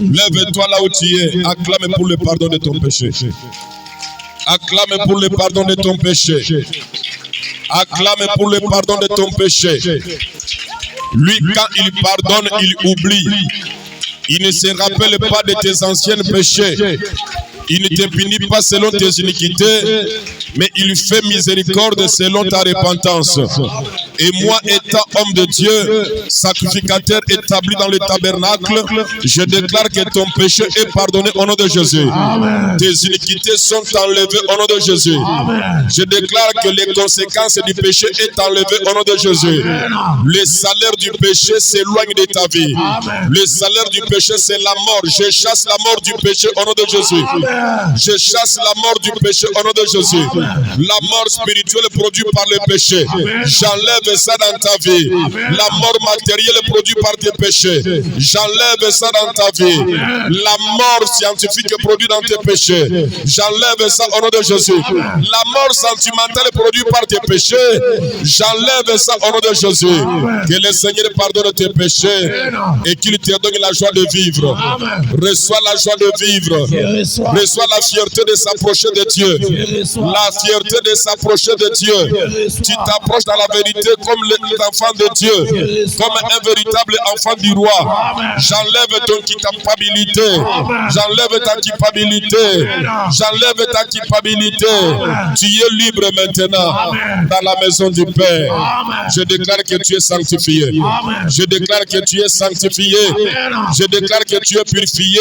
Lève-toi là où tu es. Acclame pour le pardon de ton péché. Acclame pour le pardon de ton péché. Acclame pour le pardon de ton péché. Lui, quand il pardonne, il oublie. Il ne se rappelle pas de tes anciens péchés. Il ne te punit pas selon tes iniquités, mais il fait miséricorde selon ta repentance. Et moi, étant homme de Dieu, sacrificateur établi dans le tabernacle, je déclare que ton péché est pardonné au nom de Jésus. Amen. Tes iniquités sont enlevées au nom de Jésus. Amen. Je déclare que les conséquences du péché est enlevées au nom de Jésus. Amen. Le salaire du péché s'éloigne de ta vie. Amen. Le salaire du péché, c'est la mort. Je chasse la mort du péché au nom de Jésus. Amen. Je chasse la mort du péché au nom de Jésus. Amen. La mort spirituelle produite par le péché. Amen. J'enlève ça dans ta vie. Amen. La mort matérielle produite par tes péchés. J'enlève ça dans ta vie. Amen. La mort scientifique produite dans tes péchés. J'enlève ça au nom de Jésus. Amen. La mort sentimentale produite par tes péchés. J'enlève ça au nom de Jésus. Amen. Que le Seigneur pardonne tes péchés et qu'il te donne la joie de vivre. Amen. Reçois la joie de vivre. Reçois la fierté de s'approcher de Dieu. La fierté de s'approcher de Dieu. Tu t'approches dans la vérité comme l'enfant de Dieu, comme un véritable enfant du roi. J'enlève ton culpabilité. J'enlève ta culpabilité. J'enlève ta culpabilité. Tu es libre maintenant dans la maison du Père. Je déclare que tu es sanctifié. Je déclare que tu es sanctifié. Je déclare que tu es purifié.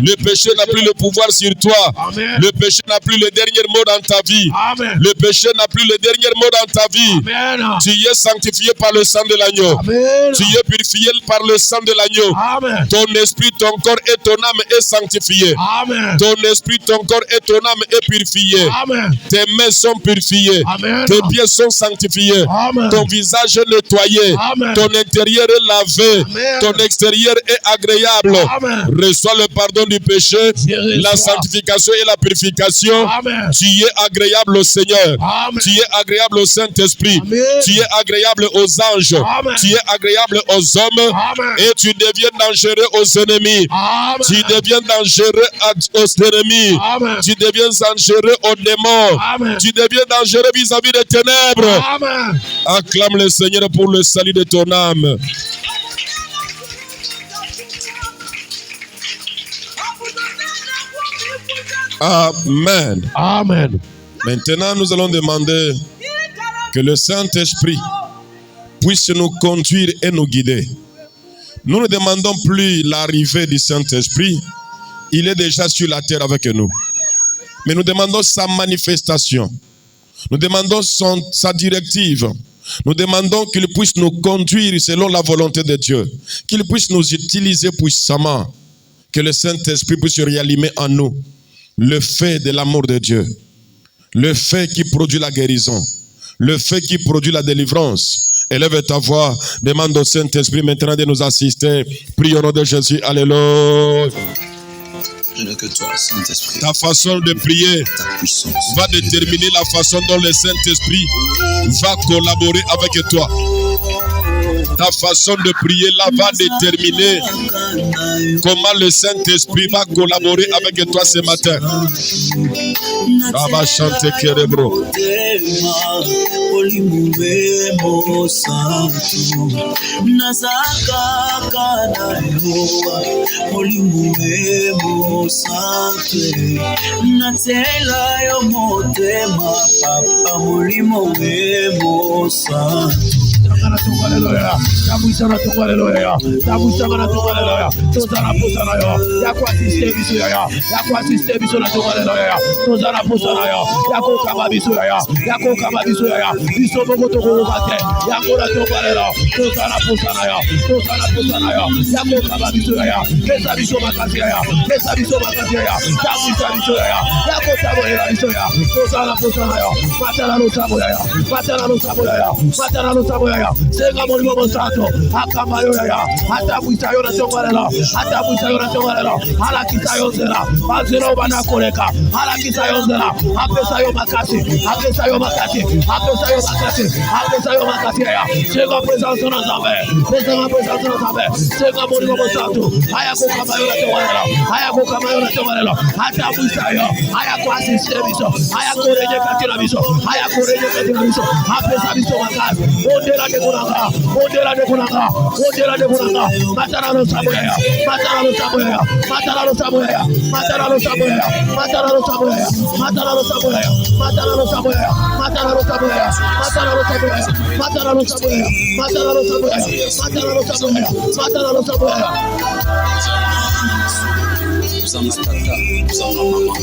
Le péché n'a plus le pouvoir sur toi. Le péché n'a plus le dernier mot dans ta vie. Le péché n'a plus le dernier mot dans ta vie. Amen. Tu es sanctifié par le sang de l'agneau. Amen. Tu es purifié par le sang de l'agneau. Amen. Ton esprit, ton corps et ton âme est sanctifié. Amen. Ton esprit, ton corps et ton âme est purifié. Amen. Tes mains sont purifiées. Amen. Tes pieds sont sanctifiés. Amen. Ton visage est nettoyé. Amen. Ton intérieur est lavé. Amen. Ton extérieur est agréable. Amen. Reçois le pardon du péché, la sanctification et la purification. Amen. Tu es agréable au Seigneur. Amen. Tu es agréable au Saint-Esprit. Amen. Tu es agréable aux anges. Amen. Tu es agréable aux hommes. Amen. Et tu deviens dangereux aux ennemis. Amen. Tu deviens dangereux aux ennemis. Amen. Tu deviens dangereux aux démons. Amen. Tu deviens dangereux vis-à-vis des ténèbres. Amen. Acclame le Seigneur pour le salut de ton âme. Amen. Amen. Maintenant, nous allons demander que le Saint-Esprit puisse nous conduire et nous guider. Nous ne demandons plus l'arrivée du Saint-Esprit. Il est déjà sur la terre avec nous. Mais nous demandons sa manifestation. Nous demandons sa directive. Nous demandons qu'il puisse nous conduire selon la volonté de Dieu. Qu'il puisse nous utiliser puissamment. Que le Saint-Esprit puisse réanimer en nous le fait de l'amour de Dieu. Le fait qui produit la guérison. Le fait qui produit la délivrance. Élève ta voix. Demande au Saint-Esprit maintenant de nous assister. Prie au nom de Jésus. Alléluia. Je n'ai que toi, Saint-Esprit. Ta façon de prier Ta puissance va déterminer la façon dont le Saint-Esprit va collaborer avec toi. Ta façon de prier là va déterminer comment le Saint-Esprit va collaborer avec toi ce matin. Va chanter Kerebro. ya. Senga molimo mosato. Akama yo ya. Hata buita yo na tongalela. Hata buita yo na tongalela. Hala kita yo zera. Bazero bana koleka. Hala kita yo zera. Apesa yo makati. Apesa yo makati. Apesa yo makati. Apesa yo makati ya. Senga présence na zambe. Senga présence na zambe. Senga molimo mosato. Haya ko kama yo na tongalela. Haya ko kama yo na tongalela. Hata buita yo. Haya ko asisi biso. Haya ko reje katira biso. Haya ko reje katira biso. Apesa biso makati. Ondela de kunanga. Ondela de kunanga. Ondela de kunanga. Matara lo saboya. Matara lo saboya. Matara lo saboya. Matara lo saboya. Matara lo saboya. Matara lo saboya. Matara lo saboya. Matara lo saboya. Matara lo saboya. Matara lo saboya. Matara lo saboya. Matara lo saboya. Matara lo saboya. Sama tata, sama mama.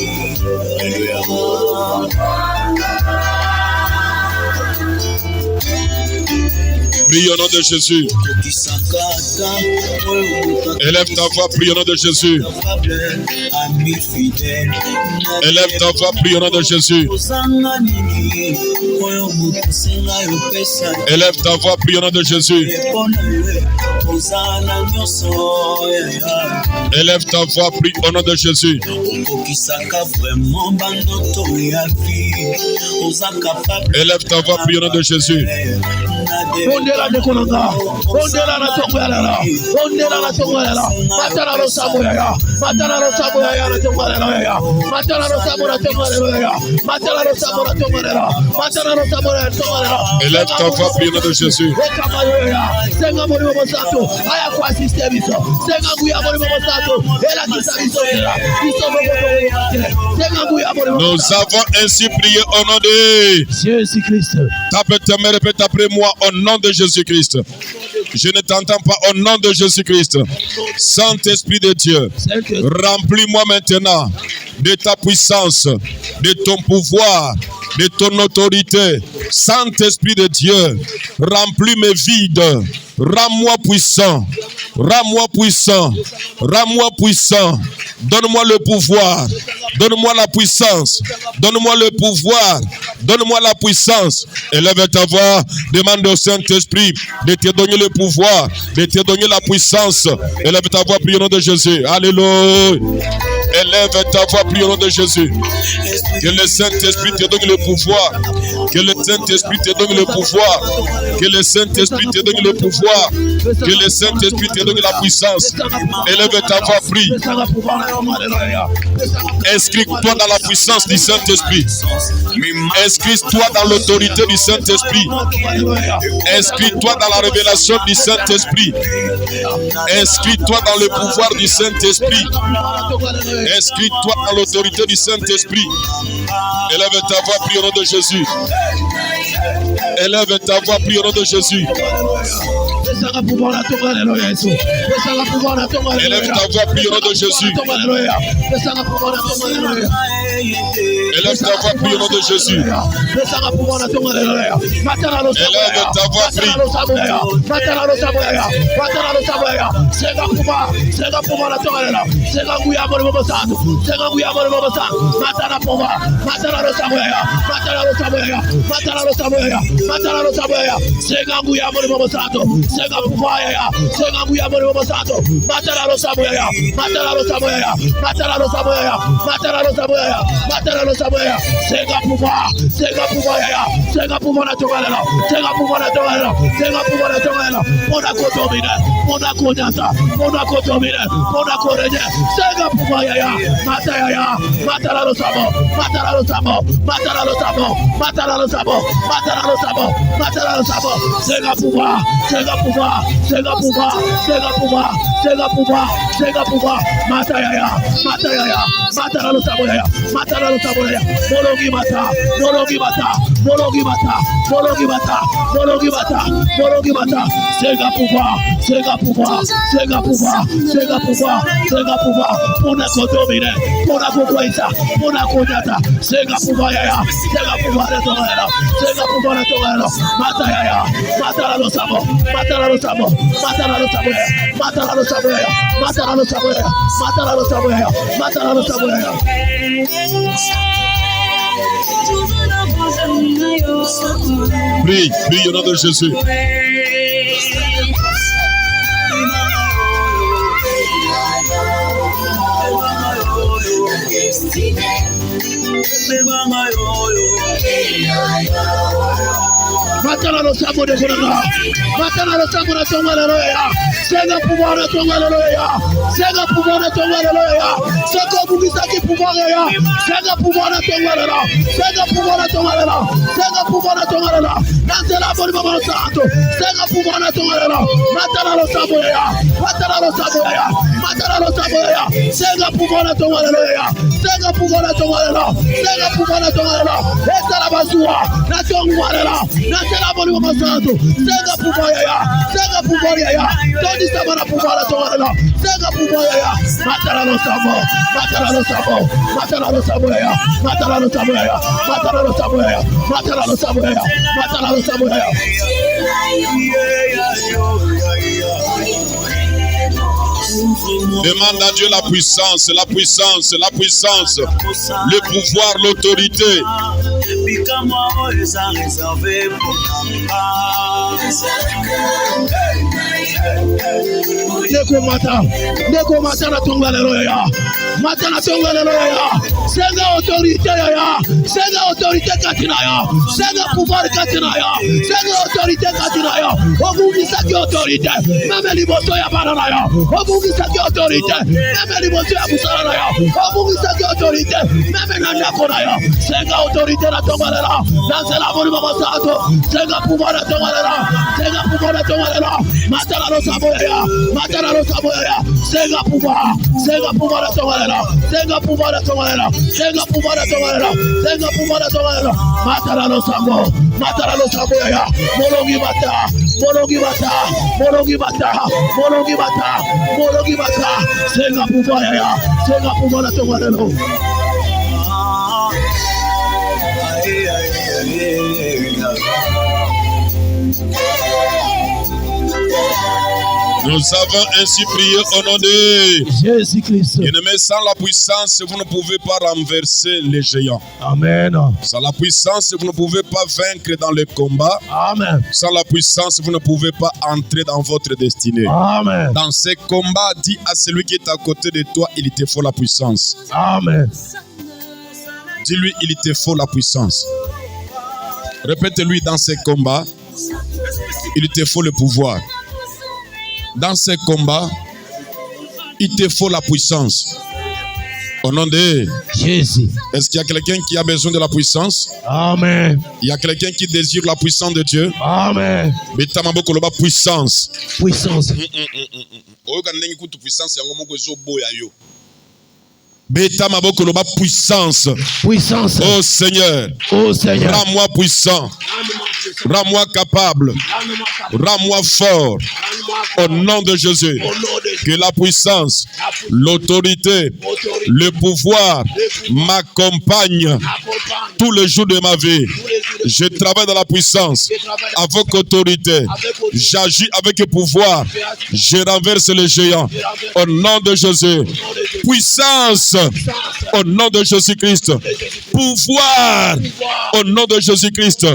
Prie au nom de Jésus. Élève ta voix, prie au nom de Jésus. Élève ta voix, prie au nom de Jésus. Élève ta voix, prie au nom de Jésus. Élève ta voix, prie au nom de Jésus. Élève ta voix, prie au nom de Jésus. Ondela de kunanga. Ondela na tongalela. Ondela na tongalela. Matara lo saboya ya. Matara lo saboya ya na tongalela ya. Matara lo saboya tongalela ya. Matara lo saboya tongalela. Matara lo saboya tongalela. Élève ta voix, prie au nom de Jésus. Senga molimo mosato. Aya kwa system biso. Senga nguya molimo mosato. Ela kisa biso era. Biso bobo. Senga nguya molimo. Nous avons ainsi prié au nom de Jésus-Christ. Tape ta main, répète après moi au nom de Jésus-Christ. Je ne t'entends pas au nom de Jésus-Christ. Saint-Esprit de Dieu, remplis-moi maintenant de ta puissance, de ton pouvoir, de ton autorité. Saint-Esprit de Dieu, remplis mes vides. Rends-moi puissant. Rends-moi puissant. Rends-moi puissant. Donne-moi le pouvoir. Donne-moi la puissance. Donne-moi le pouvoir. Donne-moi la puissance. Élève ta voix. Demande au Saint-Esprit de te donner le pouvoir, de te donner la puissance. Élève ta voix, prie au nom de Jésus. Alléluia. Élève ta voix, prie au nom de Jésus. Que le Saint-Esprit te donne le pouvoir. Que le Saint-Esprit te donne le pouvoir. Que le Saint-Esprit te donne le pouvoir. Que le Saint-Esprit te donne la puissance. Élève ta voix, prie. Inscris-toi dans la puissance du Saint-Esprit. Inscris-toi dans l'autorité du Saint-Esprit. Inscris-toi dans la révélation du Saint-Esprit. Inscris-toi dans le pouvoir du Saint-Esprit. Inscris-toi dans l'autorité du Saint-Esprit. Élève ta voix, prie au nom de Jésus. Élève ta voix, prie au nom de Jésus. Élève ta voix, prie au nom de Jésus. Élève ta voix, prie au nom de Jésus. Élève ta voix, prie. Sega pouvoir ya, sega pouvoir na togalela, sega pouvoir na togalela, sega pouvoir na togalela. Mona kotomine, mona konyata, mona kotomine, mona koreje. Sega pouvoir ya, mata ya, mata la sabo, mata la sabo, mata la sabo, mata la sabo, mata la sabo, mata la sabo. Sega pouvoir, sega pouvoir, sega pouvoir, sega pouvoir, sega pouvoir, sega pouvoir. Mata ya, mata ya, mata la sabo ya, mata la sabo ya. Mologi mata, mologi mata, mologi mata, mologi mata, mologi mata, mologi mata. Sega pouvoir, sega pouvoir, sega pouvoir, sega pouvoir, sega pouvoir. Pona kodomine, pona kokoita, pona konyata. Sega pouvoir ya, sega pouvoir de tomela, sega pouvoir de tomela. Mata ya, mata la sabo, mata la sabo, mata la sabo ya, mata la sabo ya, mata la sabo ya, mata la sabo ya, mata la sabo ya. Prie, prie au nom de Jésus. Matala lo sabo de Kurana. Matala lo sabo de Tongalaloya. Sega pouvoir de Tongalaloya. Sega pouvoir de Tongalaloya. Sega Bugizaki pouvoir ya. Sega pouvoir de Tongalala. Sega pouvoir de Tongalala. Sega pouvoir de Tongalala. Nantela boni mama santo. Sega pouvoir de Tongalala. Matala lo sabo ya. Matala lo sabo ya. Matala lo sabo ya. Sega pouvoir de Tongalaloya. Sega pouvoir de Tongalala. Sega pouvoir de Tongalala. Esta la basua. Na Tongalala. La bonne maman santo, Sega pouvoir ya, Sega pouvoir ya, Tony Samana pouvoir la Tongalala, Sega pouvoir ya, Matala lo sabo, Matala lo sabo, Matala lo sabo ya, Matala lo sabo ya, Matala lo sabo ya, Matala lo sabo ya, Matala lo sabo ya. Demande à Dieu la puissance, la puissance, la puissance, le pouvoir, l'autorité. Neko mata na Tongalalo ya, mata na Tongalalo ya, Sega autorité ya, Sega autorité katina ya, Sega pouvoir katina ya, Sega autorité katina ya, Obungisa ki autorité, même liboso ya banana ya, Obungisa ki autorité, même liboso ya busara ya, Obungisa ki autorité, même nanda kona ya, Sega autorité na Tongalala, dans la bonne maman santo, Sega pouvoir na Tongalala, Sega pouvoir na Tongalala, mata na lo saboya, mata na lo saboya, Sega pouvoir na Tongalala, Sega pouvoir na Tongalala, Sega pouvoir na Tongalala, Sega pouvoir na Tongalala, mata na lo sabo, mata na lo saboya, molongi bata, molongi bata, molongi bata, molongi bata, molongi bata, Sega pouvoir ya, Sega pouvoir na Tongalala. Nous avons ainsi prié au nom de Jésus-Christ. Bien-aimés, sans la puissance, vous ne pouvez pas renverser les géants. Amen. Sans la puissance, vous ne pouvez pas vaincre dans les combats. Amen. Sans la puissance, vous ne pouvez pas entrer dans votre destinée. Amen. Dans ces combats, dis à celui qui est à côté de toi, il te faut la puissance. Amen. Dis-lui, il te faut la puissance. Répète-lui, dans ces combats, il te faut le pouvoir. Dans ces combats, il te faut la puissance. Au nom de Jésus. Est-ce qu'il y a quelqu'un qui a besoin de la puissance? Amen. Il y a quelqu'un qui désire la puissance de Dieu? Amen. Puissance. Puissance. Puissance. Puissance. Oh Seigneur. Oh Seigneur. Rends-moi puissant. Rends-moi capable. Rends-moi fort. Au nom de Jésus. Que la puissance, l'autorité, le pouvoir m'accompagnent tous les jours de ma vie. Je travaille dans la puissance avec autorité. J'agis avec pouvoir. Je renverse les géants. Au nom de Jésus. Puissance. Au nom de Jésus-Christ. Pouvoir. Au nom de Jésus-Christ.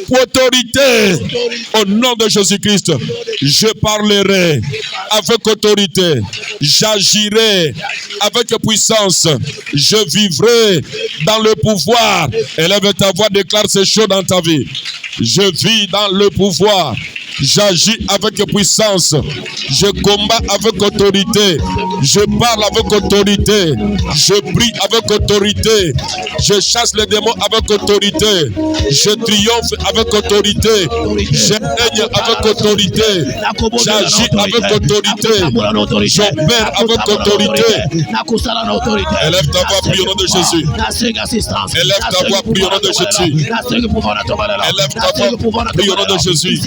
Autorité. Au nom de Jésus-Christ. Je parlerai avec autorité. J'agirai avec puissance. Je vivrai dans le pouvoir. Élève ta voix, déclare ces choses dans ta vie. Je vis dans le pouvoir. J'agis avec puissance. Je combats avec autorité. Je parle avec autorité. Je prie avec autorité. Je chasse les démons avec autorité. Je triomphe avec autorité. Je règne avec autorité. J'agis avec autorité. J'opère avec autorité. Élève ta voix, prie au nom de Jésus. Élève ta voix, prie au nom de Jésus. Élève ta voix, prie au nom de Jésus.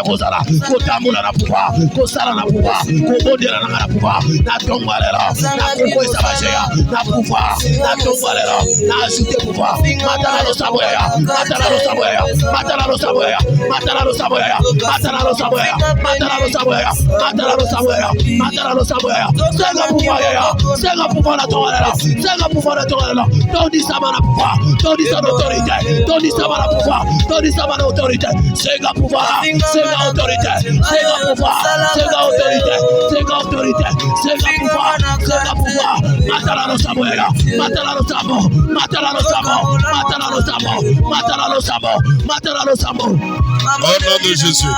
Kozala, kotambula na pouvoir, kosala na pouvoir, kobondela na pouvoir, na tongwalela, na kokwesa bajeya, na pouvoir, na tongwalela, na ajouter pouvoir. Matala lo saboya, matala lo saboya, matala lo saboya, matala lo saboya, matala lo saboya, matala lo saboya, matala lo saboya, matala lo saboya. Sega pouvoir ya, Senga pouvoir na togalela. Senga pouvoir na togalela. Toni sama na pouvoir. Toni sama autorité. Toni sama na pouvoir. Toni sama na autorité. Senga pouvoir. Senga autorité. Senga pouvoir. Senga autorité. Senga autorité. Senga pouvoir. Senga pouvoir. Matala no samuela. Matala no sabo. Matala no sabo. Matala no sabo. Matala no sabo. Matala no sabo. Au nom de Jésus.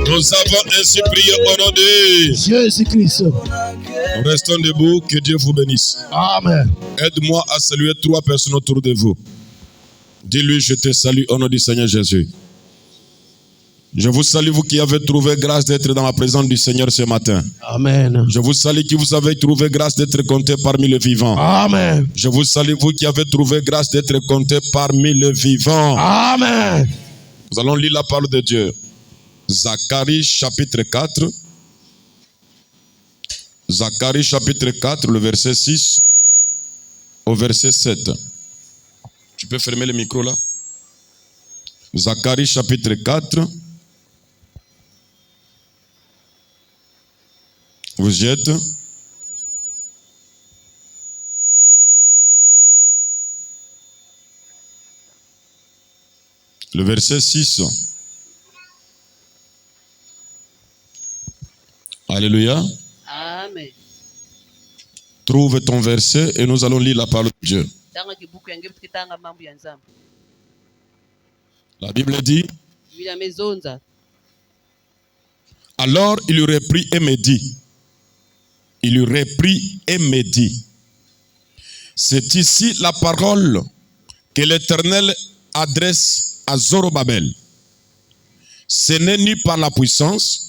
Nous avons ainsi prié au nom de Jésus-Christ. Nous restons debout, que Dieu vous bénisse. Amen. Aide-moi à saluer 3 personnes autour de vous. Dis-lui, je te salue au nom du Seigneur Jésus. Je vous salue, vous qui avez trouvé grâce d'être dans la présence du Seigneur ce matin. Amen. Je vous salue, qui vous avez trouvé grâce d'être compté parmi les vivants. Amen. Je vous salue, vous qui avez trouvé grâce d'être compté parmi les vivants. Amen. Nous allons lire la parole de Dieu. Zacharie chapitre 4. Zacharie chapitre 4, le verset 6 au verset 7. Tu peux fermer le micro là? Zacharie chapitre 4. Vous y êtes? Le verset 6. Alléluia. Amen. Trouve ton verset et nous allons lire la parole de Dieu. La Bible dit: alors il lui reprit et me dit. Il lui reprit et me dit. C'est ici la parole que l'Éternel adresse à Zorobabel. Ce n'est ni par la puissance,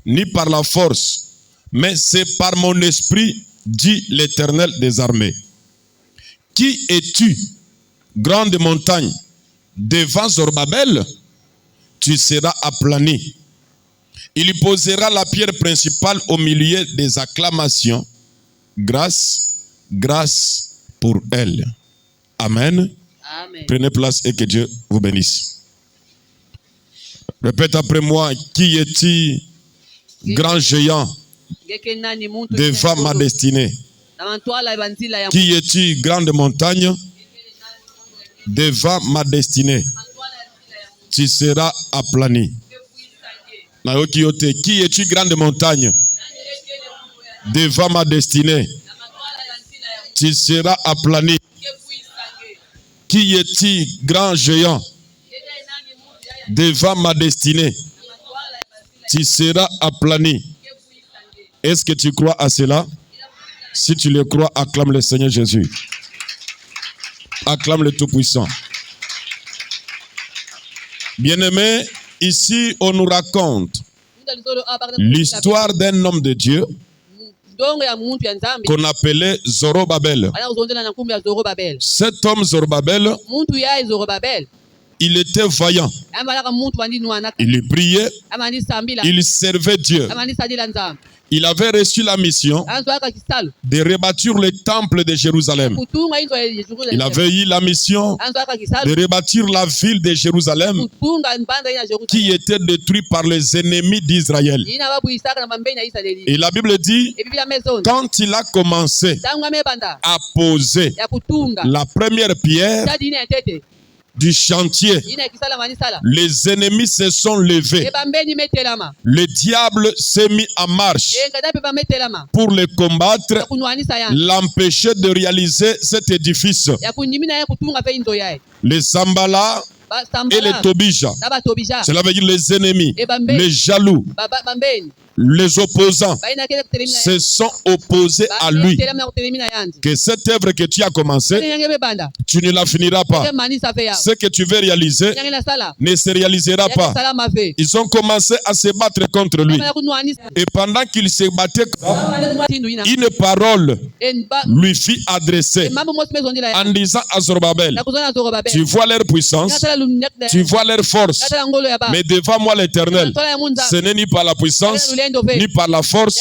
ni par la force, mais c'est par mon esprit, dit l'Éternel des armées. Qui es-tu, grande montagne? Devant Zorobabel, tu seras aplani. Il y posera la pierre principale au milieu des acclamations. Grâce, grâce pour elle. Amen. Amen. Prenez place et que Dieu vous bénisse. Répète après moi: qui es-tu, grand géant, devant ma destinée? Qui es-tu, grande montagne, devant ma destinée? Tu seras aplani. Qui es-tu, grande montagne, devant ma destinée? Tu seras aplani. Qui es-tu, grand géant, devant ma destinée? Tu seras aplani. Est-ce que tu crois à cela? Si tu le crois, acclame le Seigneur Jésus. Acclame le Tout-Puissant. Bien-aimés, ici on nous raconte l'histoire d'un homme de Dieu qu'on appelait Zorobabel. Cet homme Zorobabel, il était vaillant. Il priait, il servait Dieu. Il avait reçu la mission de rebâtir le temple de Jérusalem. Il avait eu la mission de rebâtir la ville de Jérusalem qui était détruite par les ennemis d'Israël. Et la Bible dit, quand il a commencé à poser la première pierre du chantier, les ennemis se sont levés. Le diable s'est mis en marche pour le combattre, l'empêcher de réaliser cet édifice. Les Sambala et les Tobija, cela veut dire les ennemis, les jaloux, les opposants se sont opposés à lui. Que cette œuvre que tu as commencée, tu ne la finiras pas. Ce que tu veux réaliser ne se réalisera pas. Ils ont commencé à se battre contre lui. Et pendant qu'il se battait, une parole lui fut adressée en disant à Zorobabel: tu vois leur puissance, tu vois leur force, mais devant moi l'Éternel, ce n'est ni par la puissance, ni par la force,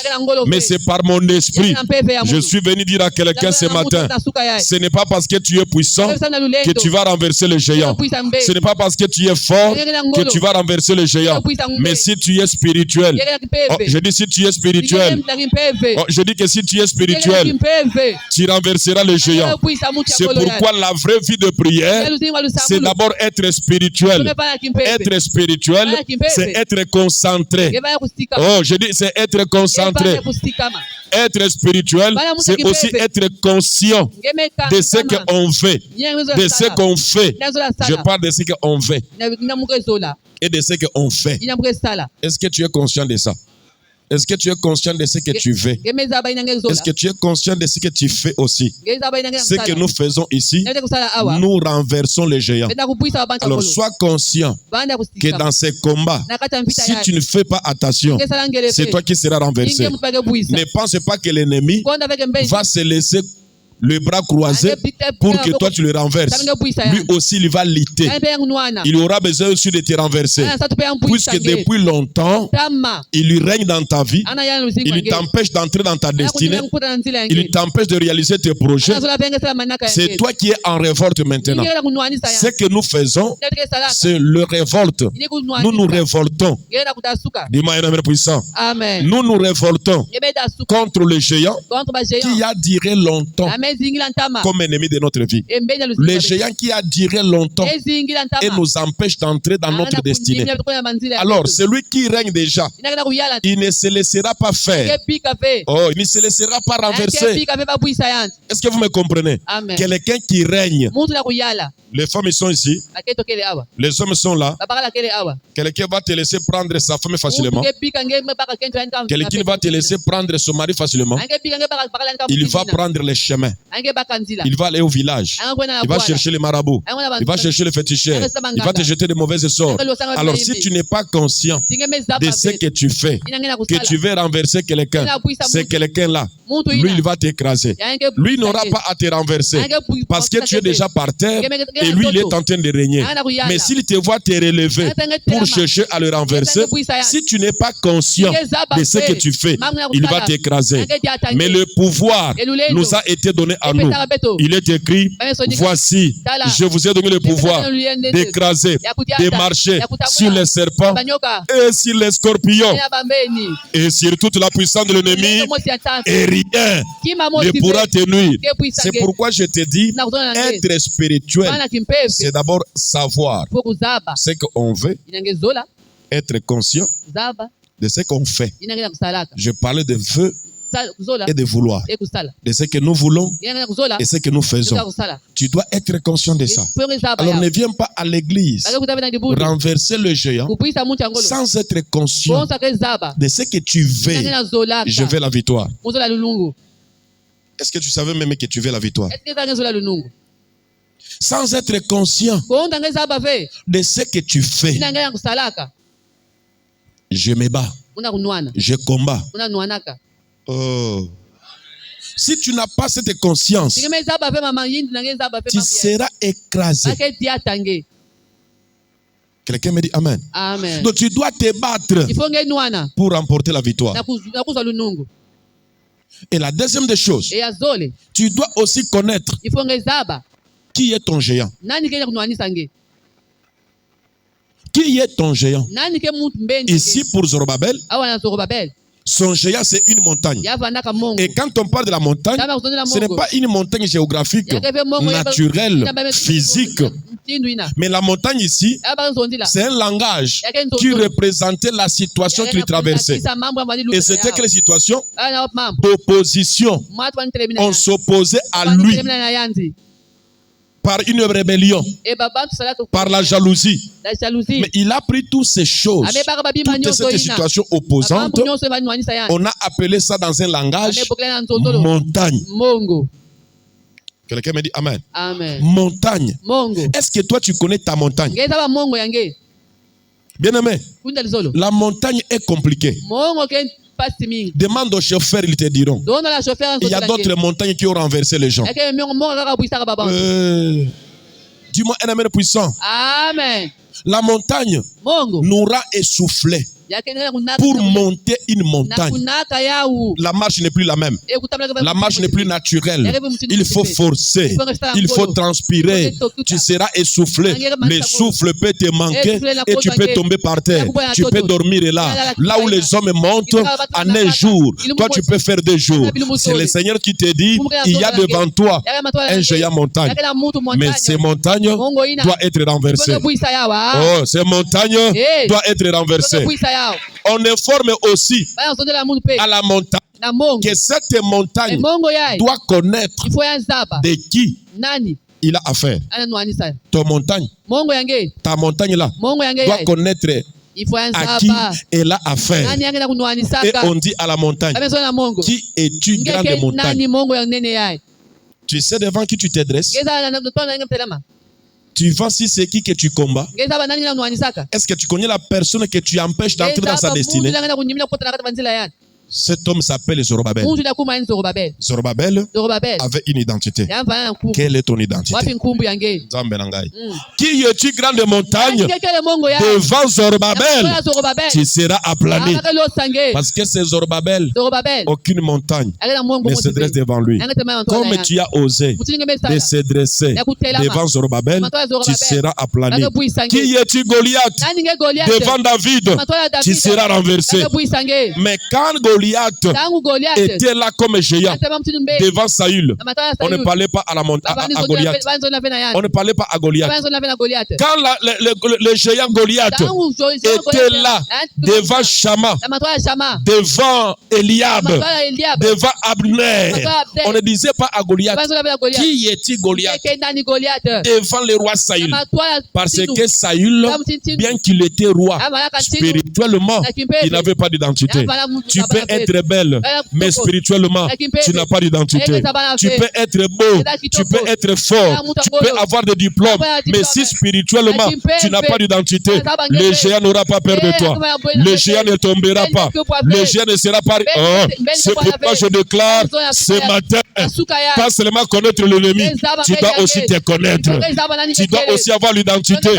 mais c'est par mon esprit. Je suis venu dire à quelqu'un ce matin, ce n'est pas parce que tu es puissant que tu vas renverser le géant. Ce n'est pas parce que tu es fort que tu vas renverser le géant. Mais si tu es spirituel, je dis si tu es spirituel, je dis que si tu es spirituel, tu renverseras le géant. C'est pourquoi la vraie vie de prière, c'est d'abord être spirituel. Être spirituel, c'est être concentré. Oh, je dis, c'est être concentré. Être spirituel, c'est aussi être conscient de ce qu'on fait. De ce qu'on fait. Je parle de ce qu'on fait. Et de ce qu'on fait. Est-ce que tu es conscient de ça? Est-ce que tu es conscient de ce que tu fais? Est-ce que tu es conscient de ce que tu fais aussi? Ce que nous faisons ici, nous renversons les géants. Alors sois conscient que dans ces combats, si tu ne fais pas attention, c'est toi qui seras renversé. Ne pense pas que l'ennemi va se laisser le bras croisé pour que toi tu le renverses. Lui aussi il va lutter. Il aura besoin aussi de te renverser. Puisque depuis longtemps, il lui règne dans ta vie. Il t'empêche d'entrer dans ta destinée. Il t'empêche de réaliser tes projets. C'est toi qui es en révolte maintenant. Ce que nous faisons, c'est le révolte. Nous nous révoltons. Dis-moi, puissant. Nous nous révoltons contre le géant qui a duré longtemps comme ennemi de notre vie. Le géant qui a duré longtemps et nous empêche d'entrer dans notre destinée. Alors, celui qui règne déjà, il ne se laissera pas faire. Oh, il ne se laissera pas renverser. Est-ce que vous me comprenez? Quelqu'un qui règne. Les femmes sont ici. Les hommes sont là. Quelqu'un va te laisser prendre sa femme facilement. Quelqu'un va te laisser prendre son mari facilement. Il va prendre les chemins. Il va aller au village. Il va chercher les marabouts. Il va chercher les féticheurs. Il va te jeter de mauvais sorts. Alors si tu n'es pas conscient de ce que tu fais, que tu veux renverser quelqu'un, c'est quelqu'un-là. Lui, il va t'écraser. Lui n'aura pas à te renverser parce que tu es déjà par terre et lui, il est en train de régner. Mais s'il te voit te relever pour chercher à le renverser, si tu n'es pas conscient de ce que tu fais, il va t'écraser. Mais le pouvoir nous a été donné à nous. Il est écrit, voici, je vous ai donné le pouvoir d'écraser, de marcher sur les serpents et sur les scorpions et sur toute la puissance de l'ennemi, et rien ne pourra te nuire. C'est pourquoi je te dis, être spirituel, c'est d'abord savoir ce qu'on veut, être conscient de ce qu'on fait. Je parlais de vœux et de vouloir, de ce que nous voulons et ce que nous faisons. Tu dois être conscient de ça. Alors ne viens pas à l'église renverser le géant sans être conscient de ce que tu veux. Je veux la victoire. Est-ce que tu savais même que tu veux la victoire? Sans être conscient de ce que tu fais, je me bats, je combats. Oh. Si tu n'as pas cette conscience, tu seras écrasé. Quelqu'un me dit Amen. Amen. Donc tu dois te battre pour remporter la victoire. Et la deuxième des choses, tu dois aussi connaître qui est ton géant. Qui est ton géant? Ici pour Zorobabel, son géant, c'est une montagne. Et quand on parle de la montagne, ce n'est pas une montagne géographique, naturelle, physique. Mais la montagne ici, c'est un langage qui représentait la situation qu'il traversait. Et c'était quelle situation? D'opposition. On s'opposait à lui par une rébellion, par la jalousie. Mais il a pris toutes ces choses, toutes ces situations opposantes. On a appelé ça dans un langage montagne. Quelqu'un me dit Amen. Montagne. Est-ce que toi tu connais ta montagne? Bien aimé, la montagne est compliquée. Demande aux chauffeurs, ils te diront. Il y a d'autres montagnes qui ont renversé les gens. Dis-moi un amen puissant. Amen. La montagne nous rend essoufflés. Pour monter une montagne, la marche n'est plus la même. La marche n'est plus naturelle. Il faut forcer. Il faut transpirer. Tu seras essoufflé. Le souffle peut te manquer et tu peux tomber par terre. Tu peux dormir là. Là où les hommes montent en un jour, toi tu peux faire 2 jours. C'est le Seigneur qui te dit, il y a devant toi un géant montagne. Mais ces montagnes doivent être renversées. Oh, ces montagnes doivent être renversées. On informe aussi à la montagne que cette montagne doit connaître de qui il a affaire. Ton montagne, ta montagne là, doit connaître à qui elle a affaire. Et on dit à la montagne, qui es-tu, grande montagne? Tu sais devant qui tu t'adresses? Tu vois si c'est qui que tu combats? Est-ce que tu connais la personne que tu empêches d'entrer dans sa destinée? Cet homme s'appelle Zorobabel. Zorobabel avait une identité. Quelle est ton identité? Qui es-tu, grande montagne? Devant Zorobabel, tu seras aplani. Parce que c'est Zorobabel. Aucune montagne ne se dresse devant lui. Comme tu as osé de se dresser devant Zorobabel, tu seras aplani. Qui es-tu, Goliath? Devant David, tu seras renversé. Mais quand Goliath était là comme géant devant Saül, on ne parlait pas à Goliath. On ne parlait pas à Goliath. Quand le géant Goliath était là devant Shama, devant Eliab, devant Abner, on ne disait pas à Goliath, qui est-il Goliath? Devant le roi Saül. Parce que Saül, bien qu'il était roi, spirituellement, il n'avait pas d'identité. Tu peux être belle, mais spirituellement, tu n'as pas d'identité. Tu peux être beau, tu peux être fort, tu peux avoir des diplômes, mais si spirituellement, tu n'as pas d'identité, le géant n'aura pas peur de toi. Le géant ne tombera pas. Le géant ne sera pas... Oh, c'est pourquoi je déclare ce matin, pas seulement connaître l'ennemi, tu dois aussi te connaître. Tu dois aussi avoir l'identité.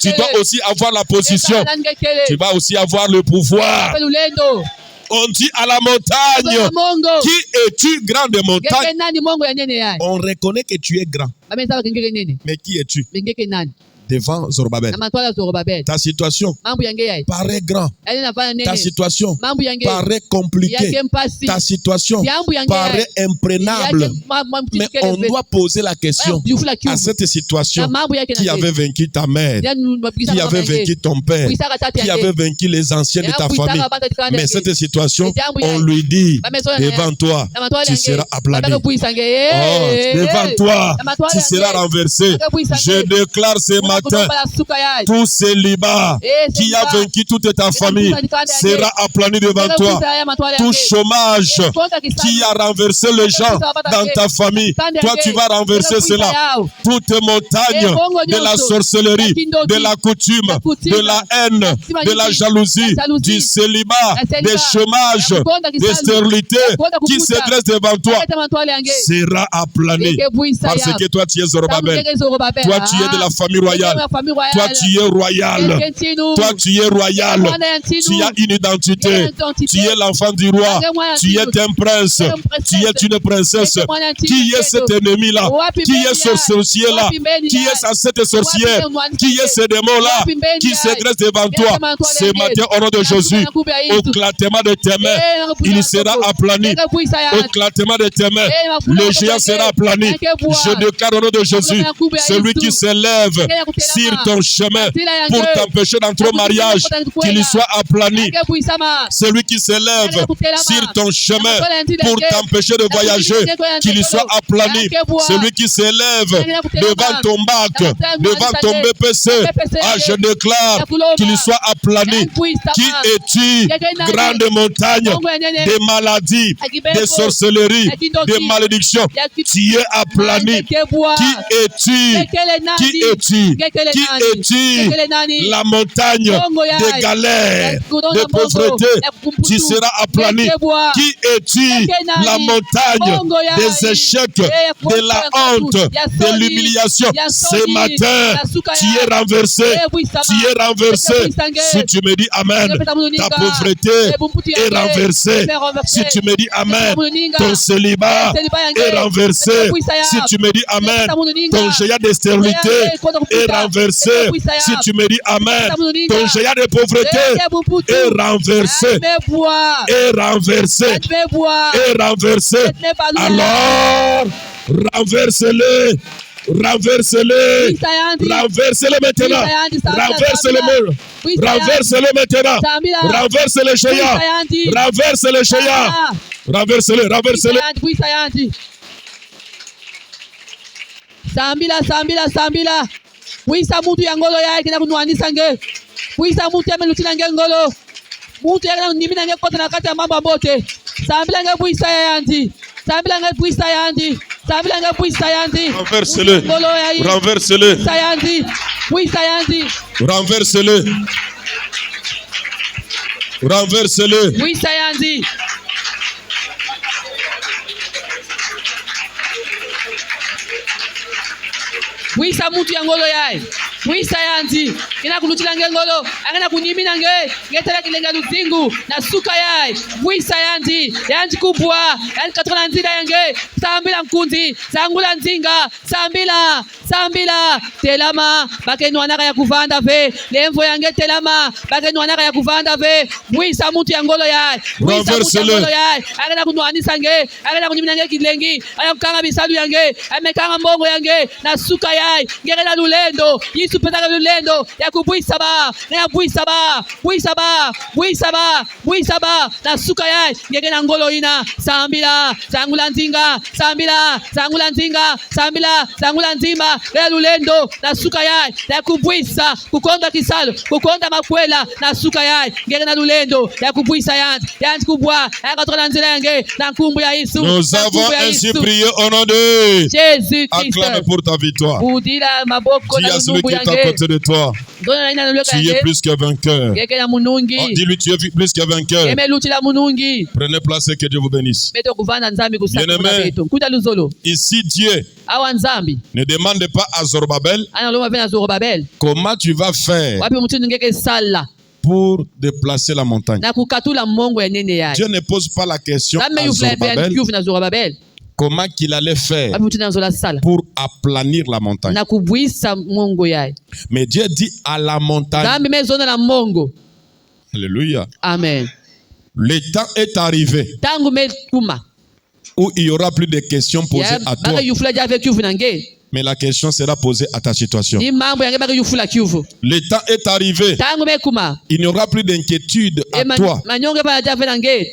Tu dois aussi avoir la position. Tu vas aussi avoir le pouvoir. On dit à la montagne, qui es-tu, grande montagne? On reconnaît que tu es grand. Mais qui es-tu? Devant Zorobabel. Ta situation paraît grand. Ta situation paraît compliquée. Ta situation paraît imprénable. Mais on doit poser la question à cette situation: qui avait vaincu ta mère? Qui avait vaincu ton père? Qui avait vaincu les anciens de ta famille? Mais cette situation, on lui dit: devant toi, tu seras aplani. Oh, devant toi, tu seras renversé. Je déclare ce matin, tout célibat qui a vaincu toute ta famille sera aplani devant toi. Tout chômage qui a renversé les gens dans ta famille, toi tu vas renverser cela. Toute montagne de la sorcellerie, de la coutume, de la haine, de la jalousie, du célibat, des chômages, des stérilités qui se dressent devant toi sera aplani. Parce que toi tu es Zorobabel. Toi tu es de la famille royale. Toi tu es royal. Toi tu es royal. Tu as une identité. Tu es l'enfant du roi. Tu es un prince. Tu es une princesse. Qui est cet ennemi-là? Qui est ce sorcier-là? Qui est cette sorcière? Qui est ce démon-là qui se dresse devant toi? Ce matin, au nom de Jésus, au clatement de tes mains, il sera aplani. Au clatement de tes mains, le géant sera aplani. Je déclare au nom de Jésus, celui qui s'élève sur ton chemin pour t'empêcher d'entrer au mariage, qu'il soit aplani. Celui qui s'élève sur ton chemin pour t'empêcher de voyager, qu'il soit aplani. Celui qui s'élève devant ton bac, devant ton BPC, je déclare qu'il soit aplani. Qui es-tu, grande montagne des maladies, des sorcelleries, des malédictions? Tu es aplani. Qui es-tu? Qui es-tu? Qui es-tu? La montagne des galères, de pauvreté, tu seras aplani. Qui es-tu? La montagne des échecs, de la honte, de l'humiliation. Ce matin, tu es renversé. Tu es renversé. Si tu me dis Amen, ta pauvreté est renversée. Si tu me dis Amen, ton célibat est renversé. Si tu me dis Amen, ton géant de stérilité est renversé. Si tu me dis Amen, ton géant de pauvreté est renversé. Est renversé. Est renversé. Alors, renverse-le. Renverse-le. Renverse-le maintenant. Renverse-le. Renverse-le maintenant. Renverse le géant. Renverse le géant. Renverse-le. Renverse-le. Sambila, sambila, sambila. Puisa mutu ya ngolo ya kina kunwanisa nge. Puisa mutu ya melutina nge ngolo. Mutu ya kina nimina nge kota na kati ya mambo bote. Sambila nge puisa ya yanti. Sambila nge puisa ya yanti. Sambila nge puisa ya yanti. Renverse-le. Renverse-le. Puisa ya yanti. Puisa ya yanti. Renverse-le. Renverse-le. Puisa ya yanti. Puisa mutu ya ngolo yae. Puisa yanti. Ina kulutila nge ngolo. Angena kunyimina nge. Ngetela kilenga luzingu. Na suka yae. Puisa yanti. Yanti kubwa. Yanti katukana nzida yange. Sambila nkundi. Sangula nzinga. Sambila. Sambila. Telama. Bake nwanaka ya kuvanda ve. Lemvo yange telama. Bake nwanaka ya kuvanda ve. Puisa mutu ya ngolo yae. Puisa mutu ya ngolo yae. Angena kunwanisa nge. Angena kunyimina nge kilengi. Aya kukanga bisalu yange. Amekanga mbongo yange. Na suka yae. Ngekela lulendo. Yesu petaka lulendo. Ya kubuisa ba. Na buisa ba. Buisa ba. Buisa ba. Buisa ba. Na suka yae. Ngekela ngolo ina. Sambila. Sangula nzinga. Sambila. Sangula nzinga. Sambila. Sangula nzimba. Ngekela lulendo. Na suka yae. Ya kubuisa. Kukonda kisalo. Kukonda makwela. Na suka yae. Ngekela lulendo. Ya kubuisa yanti. Yanti kubwa. Ya katoka nzila yange. Na nkumbu ya Yesu. Nous avons ainsi prié au nom de Jésus Christ. Acclame pour ta victoire. Dis à celui qui est à côté de toi, tu es plus que vainqueur. Oh, dis-lui, tu es plus que vainqueur. Prenez place et que Dieu vous bénisse. Bien-aimé, ici Dieu ne demande pas à Zorobabel comment tu vas faire pour déplacer la montagne. Dieu ne pose pas la question à Zorobabel comment qu'il allait faire pour aplanir la montagne. Mais Dieu dit à la montagne. Alléluia. Amen. Le temps est arrivé où il n'y aura plus de questions posées à toi. Mais la question sera posée à ta situation. Le temps est arrivé. Il n'y aura plus d'inquiétude à toi.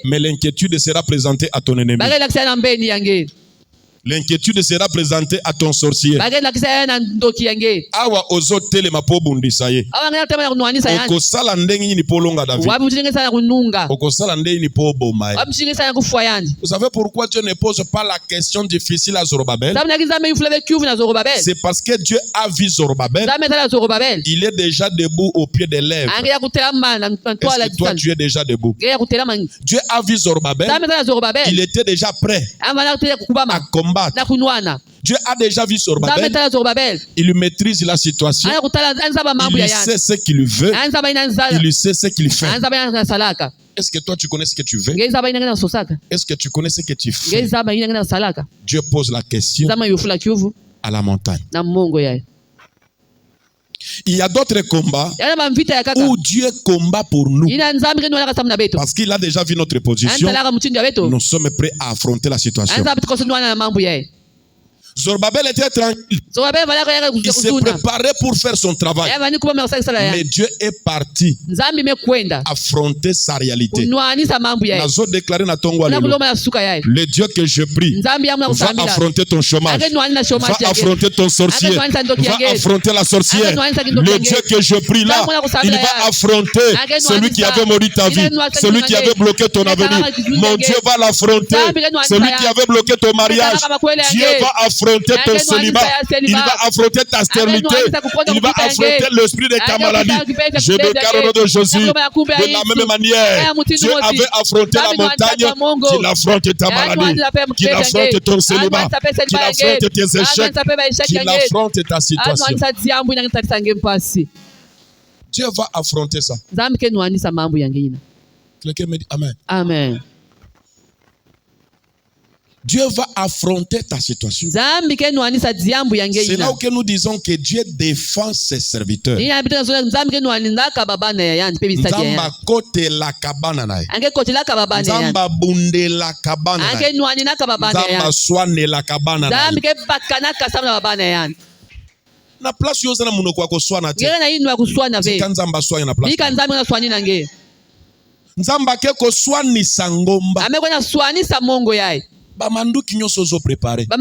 Mais l'inquiétude sera présentée à ton ennemi. L'inquiétude sera présentée à ton sorcier. Awa ozotele mapobundisa ye. Okosala ndenge ni polonga David. Okosala ndenge ni poboma ye. Vous savez pourquoi Dieu ne pose pas la question difficile à Zorobabel? C'est parce que Dieu a vu Zorobabel. Il est déjà debout au pied des lèvres. Est-ce que toi tu es déjà debout? Dieu a vu Zorobabel. Il était déjà prêt à combattre. Dieu a déjà vu Zorobabel. Il maîtrise la situation. Il sait ce qu'il veut. Il sait ce qu'il fait. Est-ce que toi tu connais ce que tu veux? Est-ce que tu connais ce que tu fais? Dieu pose la question à la montagne. Il y a d'autres combats où Dieu combat pour nous. Parce qu'il a déjà vu notre position. Nous sommes prêts à affronter la situation. Zorobabel était tranquille. Il s'est préparé pour faire son travail. Mais Dieu est parti affronter sa réalité. Le Dieu que je prie va affronter ton chômage, va affronter ton sorcier, va affronter la sorcière. Le Dieu que je prie là, il va affronter celui qui avait maudit ta vie, celui qui avait bloqué ton avenir. Mon Dieu va l'affronter. Celui qui avait bloqué ton mariage, Dieu va affronter affronter ton célibat. Il va affronter ta stérilité. Il va affronter l'esprit de ta maladie. Je déclare au nom de Jésus. De la même manière, Dieu avait affronté la montagne. Qu'il affronte ta maladie. Qu'il affronte ton célibat. Qu'il affronte tes échecs. Qu'il affronte ta situation. Dieu va affronter ça. Quelqu'un me dit Amen. Amen. Dieu va affronter ta situation. C'est là où que nous disons que Dieu défend ses serviteurs. Nzamba kote la kabana nae. Nzamba bunde la kabana nae. Nzamba soane la kabana nae. Na place yo zana munoko wako soana te. Nzamba soane na place. Nzamba ke ko soani sangomba. Ba manduki nyoso zo prepare. Po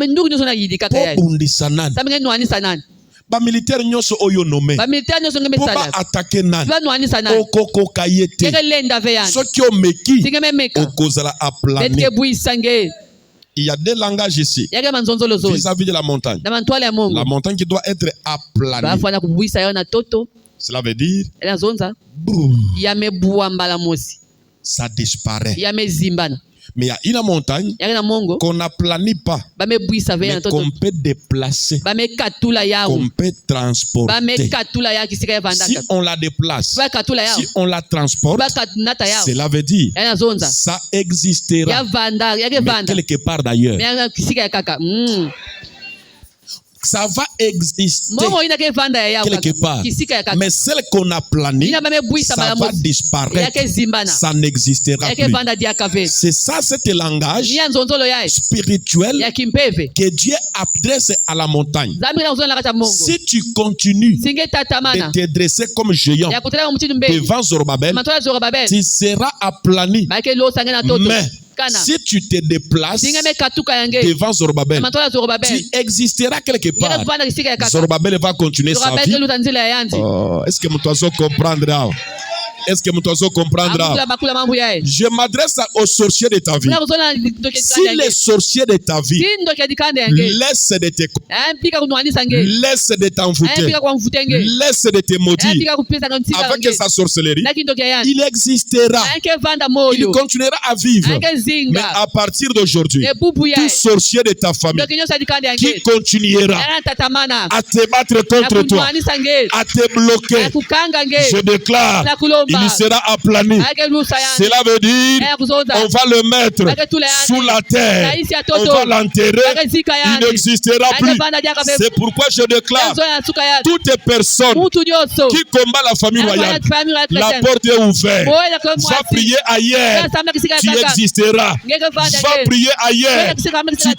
bundisa nani. Ba militaire nyoso oyo nome. Po ba attaquer nani. Okoko kayete. Soki omeki. Okozala aplané. Il y a deux langages ici. Vis-à-vis de la montagne. La montagne qui doit être aplanée. Cela veut dire ça disparaît. Mais il y a une montagne qu'on n'aplanit pas, mais qu'on peut déplacer, qu'on peut transporter. Si on la déplace, si on la transporte, cela veut dire ça existera, mais quelque part d'ailleurs. Ça va exister quelque part. Mais celle qu'on a planée, ça va disparaître. Ça n'existera plus. C'est ça, cet langage spirituel que Dieu adresse à la montagne. Si tu continues de te dresser comme géant devant Zorobabel, tu seras aplani. Mais si tu te déplaces devant Zorobabel, tu existeras quelque part. Zorobabel va continuer sa vie. Est-ce que tu comprendras? Est-ce que tu comprendras? Je m'adresse aux sorciers de ta vie. Si les sorciers de ta vie laissent de te laissent de t'envoûter, laissent de te maudire avec sa sorcellerie, il existera, il continuera à vivre. Mais à partir d'aujourd'hui, tout sorcier de ta famille qui continuera à te battre contre toi, à te bloquer, je déclare, il sera aplani. Cela veut dire on va le mettre sous la terre, on va l'enterrer, il n'existera plus. C'est pourquoi je déclare, toutes les personnes qui combattent la famille royale, la porte est ouverte. Va prier ailleurs, tu existeras. Va prier ailleurs, tu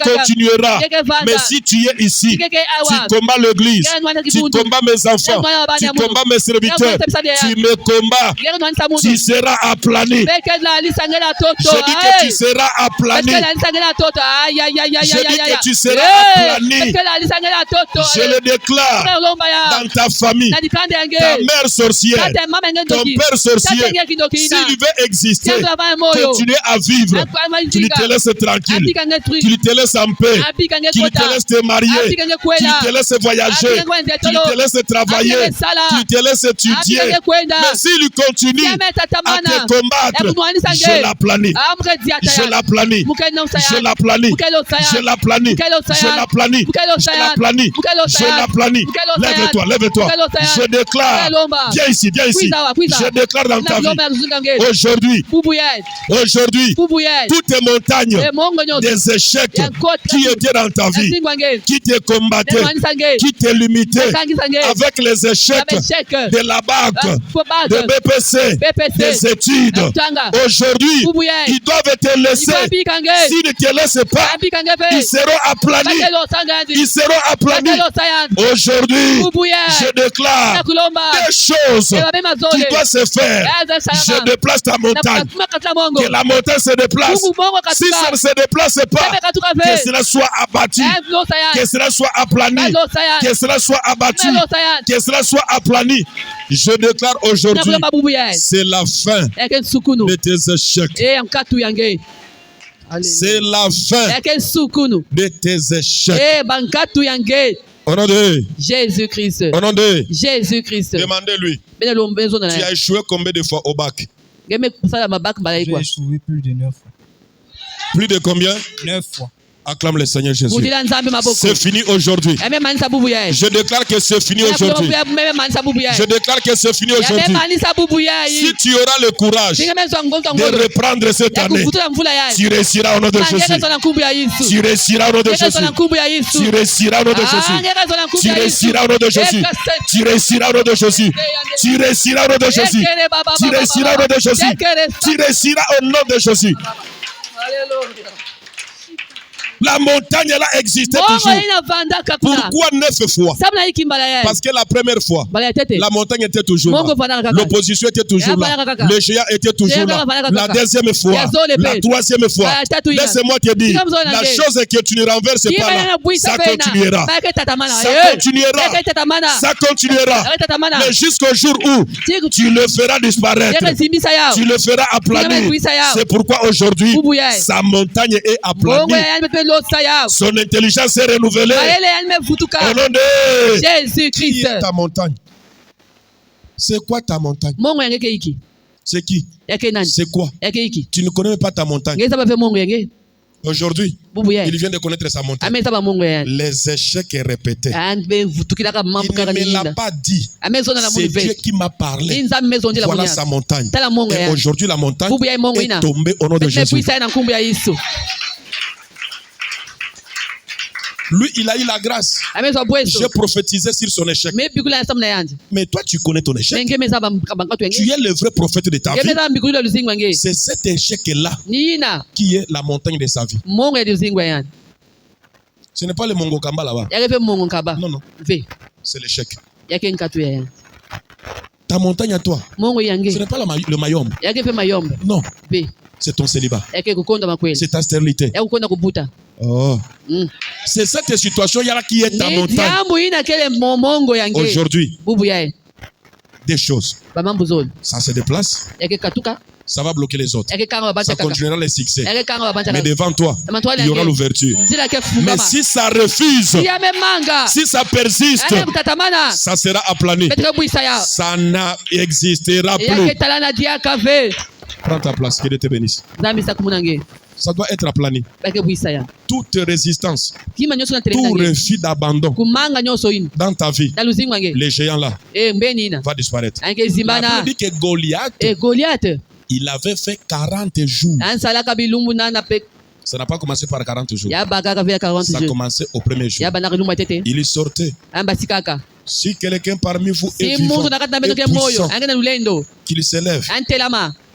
continueras. Mais si tu es ici, tu combats l'église, tu combats mes enfants, tu combats mes serviteurs, tu me combats, tu seras aplani. Je dis que tu seras aplani. Je dis que tu seras aplani. Je le déclare dans ta famille. Ta mère sorcière, ton père sorcier, s'il veut exister, continuer à vivre, qu'il te laisse tranquille, qu'il te laisse en paix, qu'il te laisse te marier, qu'il te laisse voyager, qu'il te laisse travailler, qu'il te laisse étudier. Mais s'il continue à te combattre, je l'aplani. Je l'aplani. Je l'aplani. Je l'aplani. Je l'aplani. Je l'aplani. Je l'aplani. Lève-toi, lève-toi. Je déclare, viens ici, viens ici. Je déclare dans ta vie, aujourd'hui, toutes les montagnes des échecs qui étaient dans ta vie, qui te combattaient, qui te limitaient avec les échecs de la BAC, de BPC, des études. Aujourd'hui, ils doivent te laisser. S'ils ne te laissent pas, ils seront aplanis. Ils seront aplanis. Aujourd'hui, je déclare des choses qui doivent se faire. Je déplace ta montagne. Que la montagne se déplace. Si ça ne se déplace pas, que cela soit abattu, que cela soit aplani, que cela soit abattu, que cela soit aplani. Je déclare aujourd'hui, c'est la fin de tes échecs. C'est la fin yake sukunu de tes échecs. bankatu yange Au nom de Jésus-Christ. Au nom de Jésus-Christ. Demandez-lui. Tu Tu as échoué combien de fois au bac? J'ai échoué plus de 9 fois. Plus de combien? 9 fois. Acclame le Seigneur Jésus. C'est C'est fini aujourd'hui. Je déclare que c'est fini aujourd'hui. Je déclare que c'est fini aujourd'hui. Si tu auras le courage de reprendre cette année, tu réussiras au nom de Jésus. Tu réussiras au nom de Jésus. Tu réussiras au nom de Jésus. Tu réussiras au nom de Jésus. Tu réussiras au nom de Jésus. Tu réussiras au nom de Jésus. Tu réussiras au nom de Jésus. Tu réussiras au nom de Jésus. Alléluia. La montagne là existait toujours. Pourquoi 9 fois? Parce que la première fois, la montagne était toujours là. L'opposition était toujours là. Le géant était toujours là. La deuxième fois, la troisième fois. Laisse-moi te dire, la chose est que tu ne renverses pas là. Ça continuera. Ça continuera. Ça continuera. Mais jusqu'au jour où tu le feras disparaître, tu le feras aplanir. C'est pourquoi aujourd'hui, sa montagne est aplanie. Son intelligence est renouvelée. Au nom de Jésus-Christ. Qui est ta montagne? C'est quoi ta montagne? C'est qui? C'est quoi? Tu ne connais pas ta montagne. Aujourd'hui, il vient de connaître sa montagne. Les échecs répétés. Il ne me l'a pas dit. C'est Dieu qui m'a parlé. Voilà sa montagne. Et aujourd'hui, la montagne est tombée au nom de Jésus. Lui, il a eu la grâce. J'ai prophétisé sur son échec. Mais toi, tu connais ton échec. Tu es le vrai prophète de ta vie. C'est cet échec-là qui est la montagne de sa vie. Ce n'est pas le Mongo Kamba là-bas. Non, non. C'est l'échec. Ta montagne à toi, ce n'est pas le Mayombe. Non. C'est ton célibat. C'est ta stérilité. Oh. C'est cette situation qui est ta montagne. Aujourd'hui, des choses. Ça se déplace. Ça va bloquer les autres. Ça continuera les succès. Mais devant toi, il y aura l'ouverture. Mais si ça refuse, si ça persiste, ça sera aplani. Ça n'existera plus. Prends ta place, que Dieu te bénisse. Ça doit être aplani. Toute résistance, tout refus d'abandon dans ta vie, les géants là, va disparaître. La Bible dit que Goliath, il avait fait 40 jours. Ça n'a pas commencé par 40 jours. Ça a commencé au premier jour. Il sortait. Si quelqu'un parmi vous est vivant et puissant, qu'il se lève,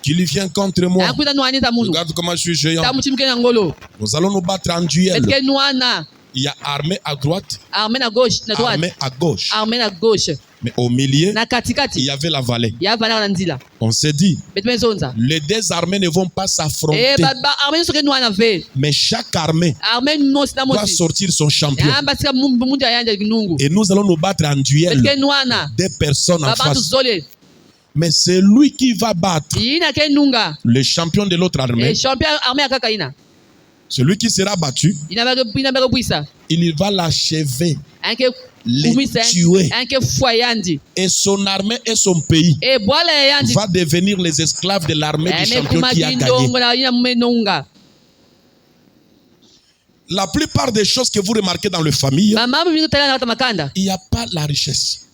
qu'il vient contre moi. Regarde comment je suis géant. Nous allons nous battre en duel. Il y a armée à droite, armée à gauche. Mais au milieu, il y avait la vallée. On s'est dit, les deux armées ne vont pas s'affronter. Mais chaque armée doit sortir son champion. Et nous allons nous battre en duel. Des personnes en face. Mais c'est lui qui va battre le champion de l'autre armée. Celui qui sera battu, il va l'achever, les tuer. Et son armée et son pays va devenir les esclaves de l'armée du champion qui a gagné. La plupart des choses que vous remarquez dans les familles, il n'y a pas la richesse.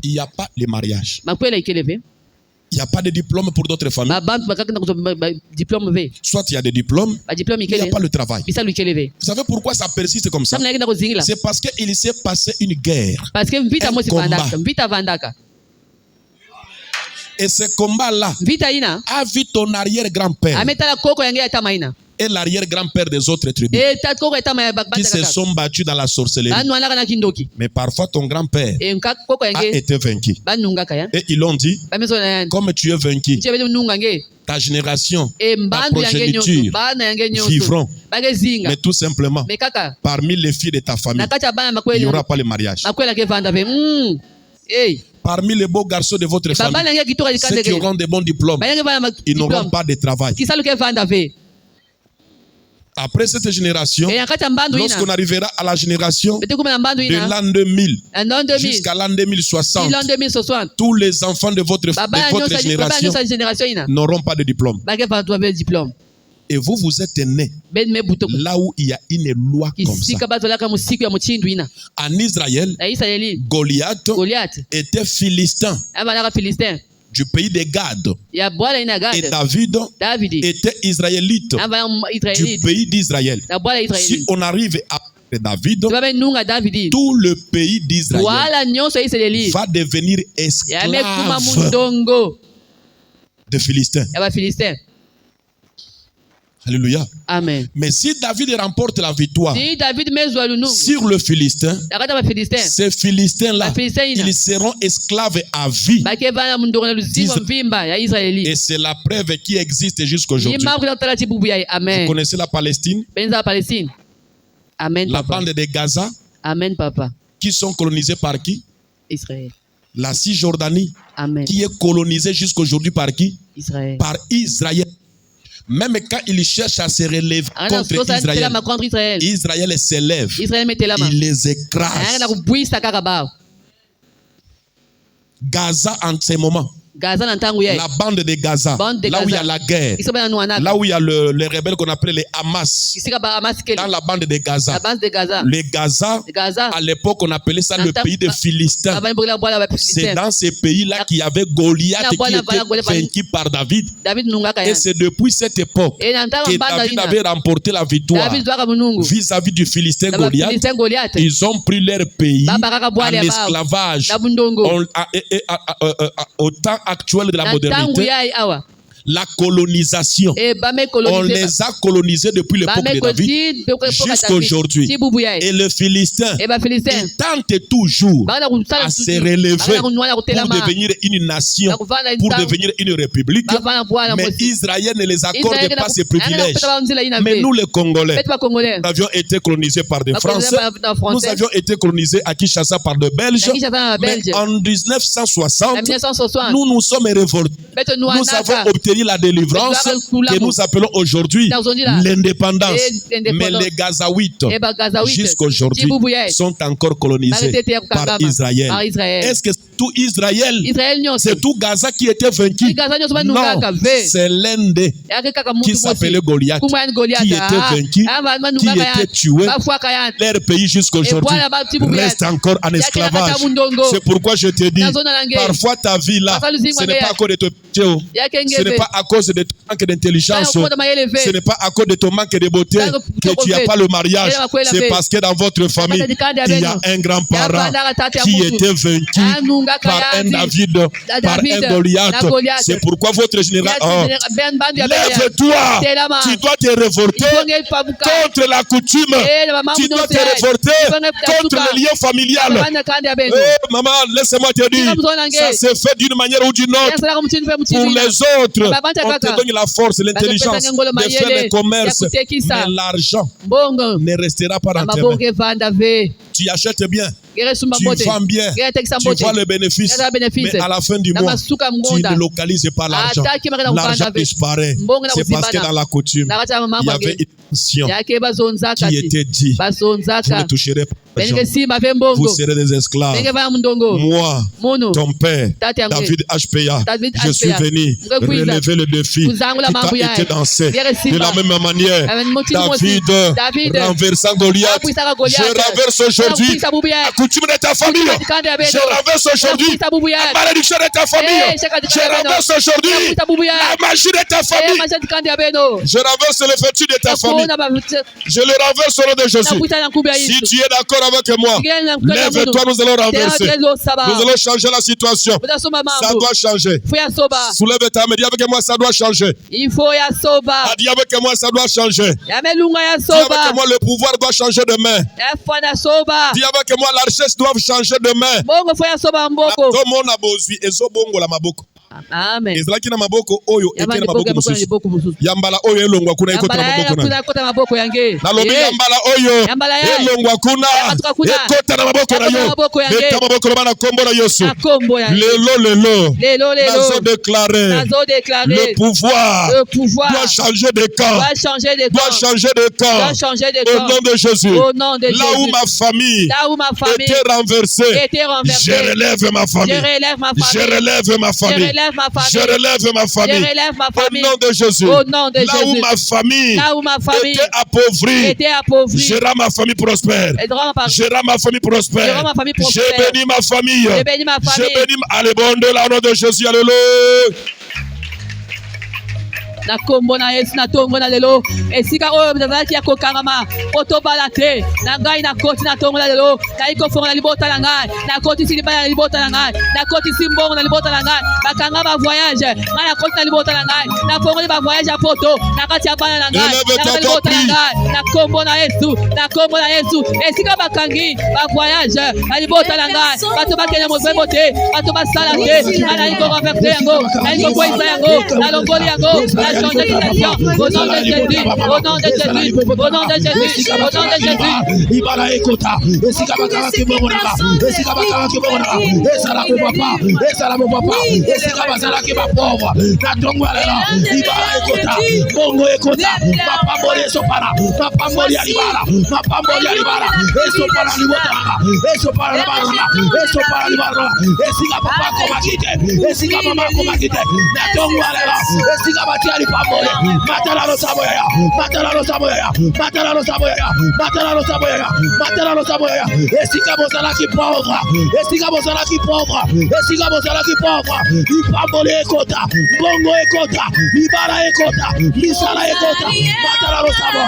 Il n'y a pas le mariage. Il n'y a pas de diplôme pour d'autres familles. Soit il y a des diplômes, mais il n'y a pas le travail. Vous savez pourquoi ça persiste comme ça? C'est parce qu'il s'est passé une guerre. Un combat. Et ce combat-là a vu ton arrière-grand-père et l'arrière-grand-père des autres tribus qui se sont battus dans la sorcellerie. Mais parfois ton grand-père a été vaincu. Et ils l'ont dit, comme tu es vaincu, ta génération, ta progéniture vivront. Mais tout simplement, parmi les filles de ta famille, il n'y aura pas le mariage. Parmi les beaux garçons de votre famille, ceux qui auront de bons diplômes, ils n'auront pas de travail. Après cette génération, E yakati ya mbandu lorsqu'on ina. arrivera à la génération Bete kuma na mbandu de ina. l'an 2000 En 2000. jusqu'à l'an 2060, L'an 2060. tous les enfants de votre Baba génération nyonso génération ina. n'auront pas de diplôme. Bake va trouver diplôme. Et vous, vous êtes nés Ben me buto. là où il y a une loi comme ça. Kisika bazolaka musiku ya muchindu ina. En Israël, Na Israeli. Goliath Goliath. était philistin Aba naka Philistin. du pays de Gad. Ya bwala ina Et Gad. David David. était israélite Aba du Israeli. pays d'Israël. Na bwala Si Israeli. on arrive à David, Tubabe nunga David. tout le pays d'Israël Wala nyonso ya Israeli. va devenir Ya me kuma esclave mundongo. des Philistins. Ya ba Philistin. Alléluia. Amen. Mais si David remporte la victoire Si David mezwa lunungu. sur le Philistin, Akata ba Philistin. ces Philistins-là, Ba Philistin ina. ils seront esclaves à vie. Bake bana mundongo na luzingo mvimba ya Israeli. Et c'est la preuve qui existe jusqu'aujourd'hui. Yima kuna tarati bubu ya Vous amen. connaissez la Palestine, Benza Palestine. Amen la papa. bande de Gaza, Amen papa. qui sont colonisés par qui? Israël. La Cisjordanie, Amen. qui est colonisée jusqu'aujourd'hui par qui? Israël. Par Israël. Même quand ils cherchent à se relever Ana contre sosa Israël, telama contre Israël. Israël s'élève, Israël metelama. il les Ana écrase. kubuisa kaka bao. Gaza en ce moment, Gaza na ntangu ya. la bande de Gaza, Bande de là où il y a Gaza. la guerre, Isoba na nuana. là où il y a les rebelles qu'on appelait les Hamas, Kisika ba amaskeli. dans la bande de La Gaza. base de Gaza. Les Gaza, Gaza. à l'époque, on appelait ça le pays des Philistins. Aba mbola bwala ba C'est Philistins. dans ces pays-là qu'il y avait Goliath qui était vaincu par David. David nunga kaya. Et c'est depuis cette époque Et na ntangu que banda David ina. avait remporté la victoire David doaka munungu. vis-à-vis du Philistin Na ba Goliath. Philistin Goliath. Ils ont pris leur pays Baba kaka en bwala ya bao. esclavage. Na bundongo. Au temps actuel de la Na ntangu modernité, ya awa. la colonisation. E ba me On coloniser. les a colonisés depuis l'époque de David jusqu'à aujourd'hui. Si bubu ya. Et le Philistin, E ba Philistin. il tente toujours Bana kusala à se relever pour kutelama. devenir une nation, Na kuvana pour ntangu. devenir une république. Bana bwala Mais mosi. Israël ne les accorde Israël pas na- ces privilèges. Ana kupeta ina Mais ve. nous, les Congolais, Pete ba Congolais. nous avions été colonisés par des Ba colonisés Français. par des Français. Nous avions été colonisés à Kinshasa par des Belges. Na Kinshasa na Mais Belge. en En 1960, 1960. nous nous sommes révoltés. Bete Nous nuanaka. avons obtenu la délivrance que nous appelons aujourd'hui l'indépendance. Mais les Gazaouites, Eh ben, Gazaouites, jusqu'aujourd'hui, Djiboubouye, sont encore colonisés par Par Israël. Israël. Est-ce que tout Israël, Israël nyonso. c'est tout Gaza qui était vaincu? Gaza nyonso Non, banungaka ve. c'est l'un des Yake kaka qui mutu s'appelait mosi. Goliath, Kumba yani Goliath. qui était vaincu, qui était tué. Bafuaka yani. Leur pays jusqu'aujourd'hui Et voilà, ba Djiboubouye. reste encore en Yake esclavage. nakata mundongo. C'est pourquoi je te dis, Nazo nalange. parfois ta vie là, Papa Luzingo ce n'est Ngeya. pas à cause de ton péché, Yake ce n'est ngebe. pas à cause de ton manque d'intelligence, Bana kukoda mayele ve. ce n'est pas à cause de ton manque de beauté Bana que tu n'as pas le mariage. Ele bakwela C'est ve. parce que dans votre famille, Bakata dikande il y a abeno. un grand-parent Yabana tate ya qui mutu. était vaincu Anunga par un kayandi. David, La par David, un Goliath. la Goliath. C'est pourquoi votre génération... Ben bandu ya benya. Lève-toi, Telama. tu dois te révolter Iponge pabuka. contre la coutume. Eh, la maman Tu dois te mounote. révolter Iponge contre pabuka. le lien familial. Bana kande ya beno. Maman, laisse-moi te dire, Kila mtu anange. ça se fait d'une manière ou d'une autre. Yasala kumchini pe Pour mchini. les autres, Baba on te kaka. donne la force, l'intelligence Ngolo de faire mayele. le commerce. Ya kutekisa. Mais l'argent Mbongo. ne restera pas dans tes mains. Amaboke vanda ve. Tu achètes bien, Gere sumba tu mbote. vends bien, Gere tekisa tu mbote. vois le bénéfice. Gere bénéfice. Mais à la fin du Na mois, masuka tu mgonda. ne localises pas l'argent. Ataki makana kupanda L'argent ve. disparaît. Mbongo na C'est parce que kuzibana. dans la coutume, Nakati ya il y mambo avait age. une mention Yake bazonza qui kati. était dit, vous Bazonzaka. ne toucherez pas l'argent. Benike simba ve Vous mbongo. serez des esclaves. Benike vaya mundongo. Moi, Munu. ton père, Tati yangu. David HPA, David je suis HPA. venu Ngekuiza. relever le défi Kuzangula mambo qui t'a yae. été dansé. Yere De simba. la même manière, Amen, motini mosi. David renversant Goliath, Akuisaka Goliath. je renverse aujourd'hui Akuisa bubu yae. la coutume de ta famille. Kande ya beno. Je renverse aujourd'hui Akuisa bubu yae. la malédiction de ta famille. Eh, shaka Je dikande ya beno. renverse aujourd'hui Akuisa bubu yae. la magie de ta Eh, famille. mashati kande ya beno. Je renverse le fétu de ta famille. Kuona ba Je le renverse au nom de Jésus. nakuita na kubu ya Si Yesu. tu es d'accord avec moi, Sigeni na mkono wa Mungu. lève-toi, nous allons renverser. Tena tuzo saba. Nous allons changer la situation. Utasoma Ça mambo. doit changer. Fuya soba. Soulève ta main, dis avec moi, ça doit changer. Il faut ya soba. Dis avec moi, ça doit changer. Yamelunga ya Dis avec soba. moi, le pouvoir doit changer de main. Ya fana soba. Dis avec moi, la richesse doit changer de main. Bongo fuya soba mboko. Tout le monde a besoin. Et so bongo la maboko. Amen. ezalaki na maboko oyo eke na maboko mosusu mosusu. yambala oyo elongwa kuna ekota na maboko na Yambala kota maboko yange. nalobi yambala oyo Yambala ya. elongwa kuna ekota na maboko na yo meta maboko na bana kombo na Yesu lelo nazo déclarer le pouvoir doit changer de camp doit changer de camp au nom de Jésus. Là où ma famille était renversée, je relève ma famille. Je relève ma famille. Je relève ma famille. Au nom de Jésus. Là où ma famille était appauvrie, je rends ma famille prospère. Je rends ma famille prospère. Je bénis ma famille. Je bénis allez bon de la nom de Jésus. Alléluia. Na kombo na Yesu na tongo na lelo esika oyo mtazalaki ya kokangama otobala te na ngai na koti na tongo na lelo na iko fonga na libota na ngai na koti silibala na libota na ngai na koti simbongo na libota na ngai bakanga ba voyage ngai na koti na libota na ngai na fonga ba voyage ya poto na kati ya bana na ngai na libota na ngai na kombo na Yesu esika bakangi ba voyage na libota na ngai bato bakenya mozembo te bato basala te na iko renverser yango na iko koisa yango na longoli yango au nom de Jésus, au nom de Jésus, au nom de Jésus, au nom de Jésus, au nom de Jésus. Ibala ekota, esika bakanga kibonga, esika bakanga kibonga, esala mo papa, esika basala ki ba pauvre, na tongwa lela, ibala ekota, bongo ekota, papa mori sopara, papa mori alibara, esopara libota, esopara libara, esopara libara, esika papa komakite, esika mama komakite, na tongwa lela, esika batia Pambole, matala lo saboya, esika bozala ki pauvre, ipambole ekota, bongo ekota, ibara ekota, misala ekota, matala lo sabo,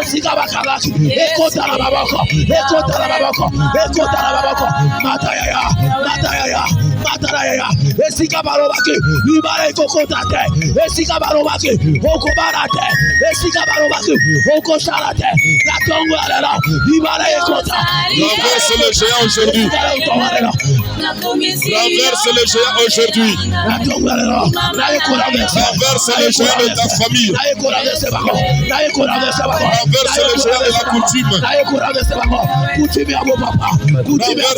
esika bakangaki, ekota la babako, Mataya, esika barobaki, ibara ekokota te, esika barobaki, okobarate, esika barobaki, okosharate, la tongo alela, ibara ekota. Renverse le géant aujourd'hui. Renverse le géant aujourd'hui. Renverse le géant de ta famille. Renverse le géant de la coutume. Renverse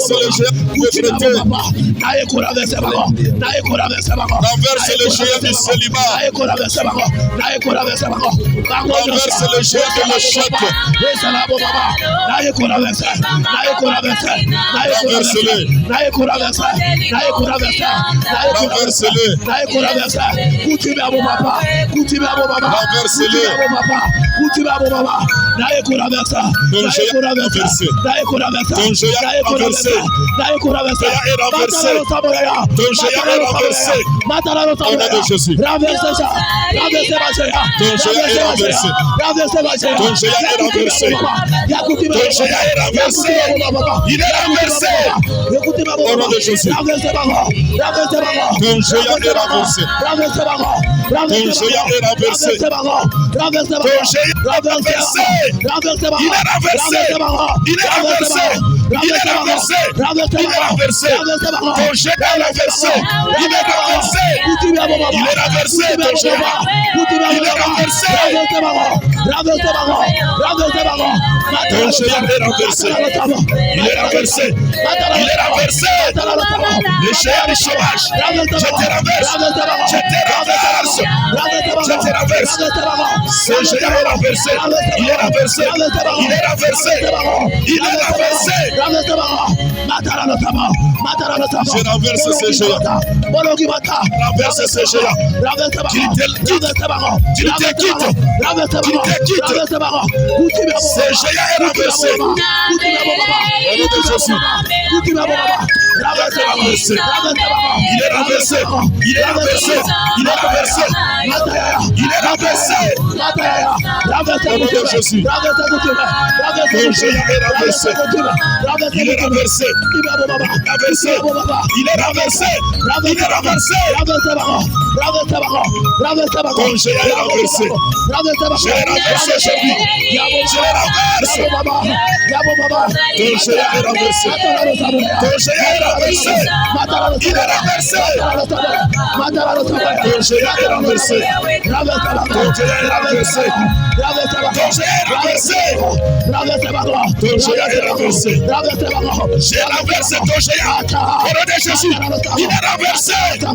le géant de pauvreté. Renverse le géant du célibat. Renverse le géant de l'échec. Il est renversé. Au nom de Jésus. Ton géant est renversé. Ton géant est renversé. Ton géant est renversé. Il est renversé. Il est renversé. Il est renversé. Il est renversé. Ton géant est renversé. Il est renversé. Il est renversé. Ton géant. Il est renversé. Ton géant est renversé. Il est renversé. Il est renversé. Le géant du chômage. Je te renverse. Je te renverse. Je te renverse. Ce géant est renversé. Il est renversé. Il est renversé. Il est renversé. Je renverse ce géant. Renverse ce géant. Qu'il te quitte. Ce géant est renversé. Au nom de Jésus. renversé. Il est renversé. Il est renversé. Il est renversé. Il est renversé. Au nom de Jésus. Ton géant est renversé. Il est renversé. Il est renversé. Il est renversé. Ton géant est renversé. Je l'ai renversé chez lui. Je l'ai renversé. Ton géant est renversé. Ton géant est renversé. Il est renversé. Ton géant est renversé. Ton géant est renversé. Ton géant est renversé. Ton géant est renversé. J'ai renversé ton géant. Au nom de Jésus. Il est renversé. Ton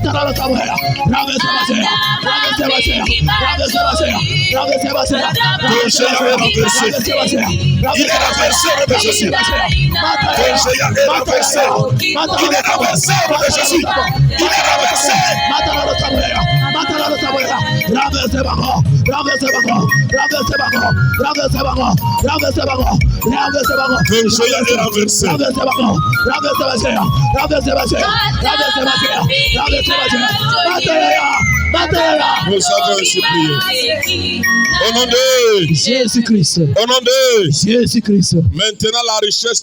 géant est renversé. Il est renversé au nom de Jésus. Ton géant est renversé. Il est renversé au nom de Jésus. Il est renversé. Ton géant est renversé. Nous avons ainsi prié. Au nom de Jésus-Christ. Au nom de Jésus-Christ. Maintenant la richesse